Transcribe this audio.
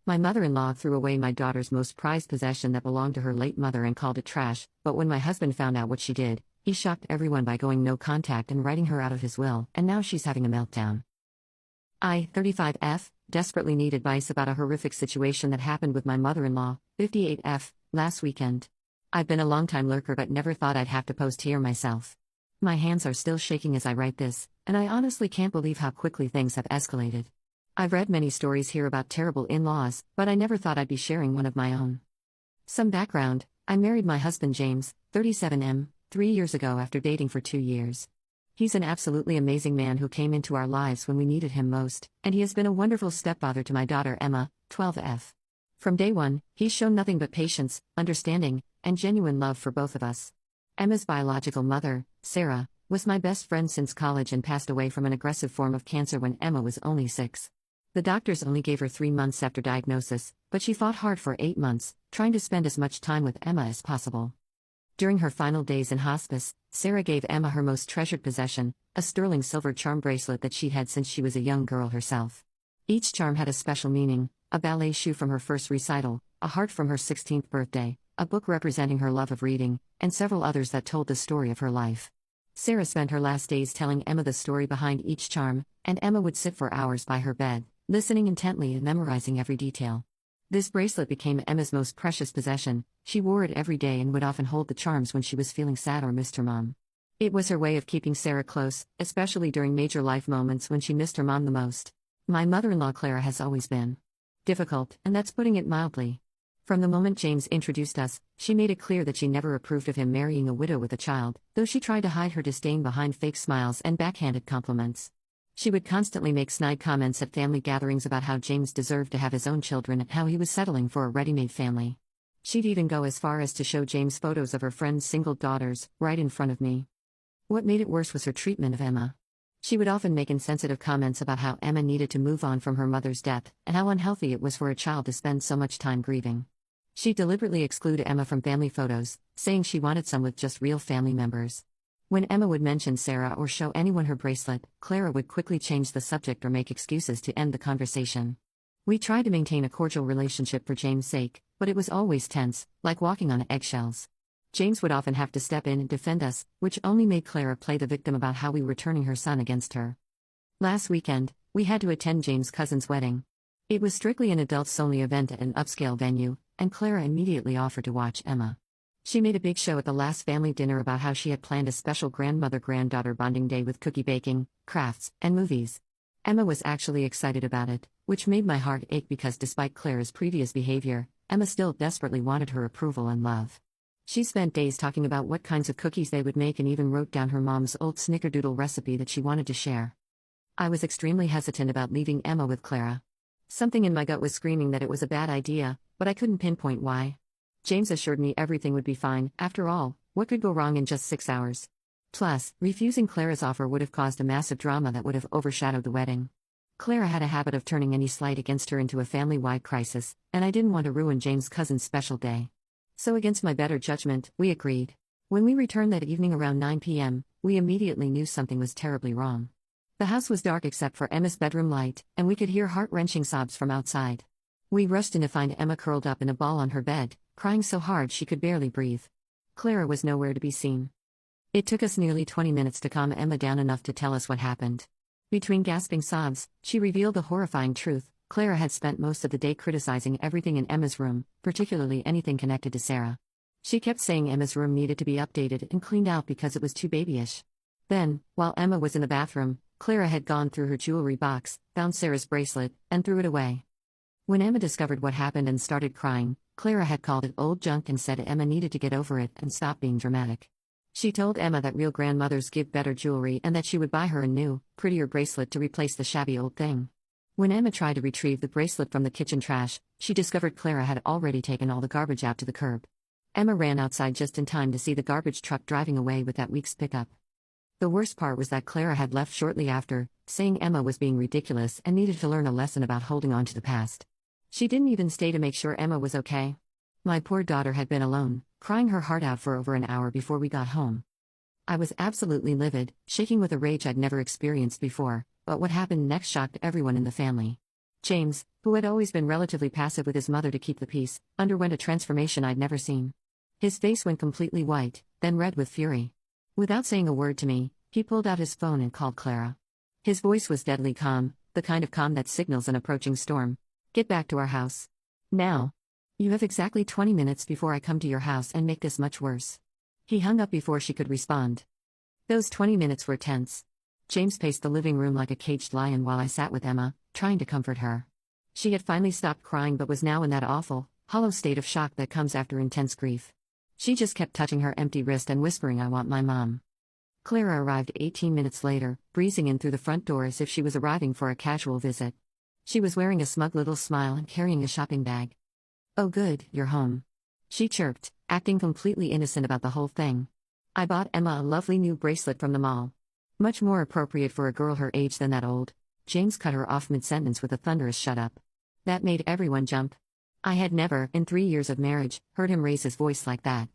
My mother-in-law threw away my daughter's most prized possession that belonged to her late mother and called it trash, but when my husband found out what she did, he shocked everyone by going no contact and writing her out of his will, and now she's having a meltdown. I, 35F, desperately need advice about a horrific situation that happened with my mother-in-law, 58F, last weekend. I've been a long-time lurker but never thought I'd have to post here myself. My hands are still shaking as I write this, and I honestly can't believe how quickly things have escalated. I've read many stories here about terrible in-laws, but I never thought I'd be sharing one of my own. Some background: I married my husband James, 37M, 3 years ago after dating for 2 years. He's an absolutely amazing man who came into our lives when we needed him most, and he has been a wonderful stepfather to my daughter Emma, 12F. From day one, he's shown nothing but patience, understanding, and genuine love for both of us. Emma's biological mother, Sarah, was my best friend since college and passed away from an aggressive form of cancer when Emma was only 6. The doctors only gave her 3 months after diagnosis, but she fought hard for 8 months, trying to spend as much time with Emma as possible. During her final days in hospice, Sarah gave Emma her most treasured possession, a sterling silver charm bracelet that she'd had since she was a young girl herself. Each charm had a special meaning: a ballet shoe from her first recital, a heart from her 16th birthday, a book representing her love of reading, and several others that told the story of her life. Sarah spent her last days telling Emma the story behind each charm, and Emma would sit for hours by her bed, listening intently and memorizing every detail. This bracelet became Emma's most precious possession. She wore it every day and would often hold the charms when she was feeling sad or missed her mom. It was her way of keeping Sarah close, especially during major life moments when she missed her mom the most. My mother-in-law Clara has always been difficult, and that's putting it mildly. From the moment James introduced us, she made it clear that she never approved of him marrying a widow with a child, though she tried to hide her disdain behind fake smiles and backhanded compliments. She would constantly make snide comments at family gatherings about how James deserved to have his own children and how he was settling for a ready-made family. She'd even go as far as to show James photos of her friends' single daughters, right in front of me. What made it worse was her treatment of Emma. She would often make insensitive comments about how Emma needed to move on from her mother's death, and how unhealthy it was for a child to spend so much time grieving. She'd deliberately exclude Emma from family photos, saying she wanted some with just real family members. When Emma would mention Sarah or show anyone her bracelet, Clara would quickly change the subject or make excuses to end the conversation. We tried to maintain a cordial relationship for James' sake, but it was always tense, like walking on eggshells. James would often have to step in and defend us, which only made Clara play the victim about how we were turning her son against her. Last weekend, we had to attend James' cousin's wedding. It was strictly an adults-only event at an upscale venue, and Clara immediately offered to watch Emma. She made a big show at the last family dinner about how she had planned a special grandmother-granddaughter bonding day with cookie baking, crafts, and movies. Emma was actually excited about it, which made my heart ache because despite Clara's previous behavior, Emma still desperately wanted her approval and love. She spent days talking about what kinds of cookies they would make and even wrote down her mom's old snickerdoodle recipe that she wanted to share. I was extremely hesitant about leaving Emma with Clara. Something in my gut was screaming that it was a bad idea, but I couldn't pinpoint why. James assured me everything would be fine. After all, what could go wrong in just 6 hours? Plus, refusing Clara's offer would have caused a massive drama that would have overshadowed the wedding. Clara had a habit of turning any slight against her into a family-wide crisis, and I didn't want to ruin James' cousin's special day. So against my better judgment, we agreed. When we returned that evening around 9 p.m., we immediately knew something was terribly wrong. The house was dark except for Emma's bedroom light, and we could hear heart-wrenching sobs from outside. We rushed in to find Emma curled up in a ball on her bed, crying so hard she could barely breathe. Clara was nowhere to be seen. It took us nearly 20 minutes to calm Emma down enough to tell us what happened. Between gasping sobs, she revealed the horrifying truth: Clara had spent most of the day criticizing everything in Emma's room, particularly anything connected to Sarah. She kept saying Emma's room needed to be updated and cleaned out because it was too babyish. Then, while Emma was in the bathroom, Clara had gone through her jewelry box, found Sarah's bracelet, and threw it away. When Emma discovered what happened and started crying, Clara had called it old junk and said Emma needed to get over it and stop being dramatic. She told Emma that real grandmothers give better jewelry and that she would buy her a new, prettier bracelet to replace the shabby old thing. When Emma tried to retrieve the bracelet from the kitchen trash, she discovered Clara had already taken all the garbage out to the curb. Emma ran outside just in time to see the garbage truck driving away with that week's pickup. The worst part was that Clara had left shortly after, saying Emma was being ridiculous and needed to learn a lesson about holding on to the past. She didn't even stay to make sure Emma was okay. My poor daughter had been alone, crying her heart out for over an hour before we got home. I was absolutely livid, shaking with a rage I'd never experienced before, but what happened next shocked everyone in the family. James, who had always been relatively passive with his mother to keep the peace, underwent a transformation I'd never seen. His face went completely white, then red with fury. Without saying a word to me, he pulled out his phone and called Clara. His voice was deadly calm, the kind of calm that signals an approaching storm. "Get back to our house. Now. You have exactly 20 minutes before I come to your house and make this much worse." He hung up before she could respond. Those 20 minutes were tense. James paced the living room like a caged lion while I sat with Emma, trying to comfort her. She had finally stopped crying but was now in that awful, hollow state of shock that comes after intense grief. She just kept touching her empty wrist and whispering, "I want my mom." Clara arrived 18 minutes later, breezing in through the front door as if she was arriving for a casual visit. She was wearing a smug little smile and carrying a shopping bag. "Oh good, you're home," she chirped, acting completely innocent about the whole thing. "I bought Emma a lovely new bracelet from the mall. Much more appropriate for a girl her age than that old." James cut her off mid-sentence with a thunderous "shut up." That made everyone jump. I had never, in 3 years of marriage, heard him raise his voice like that.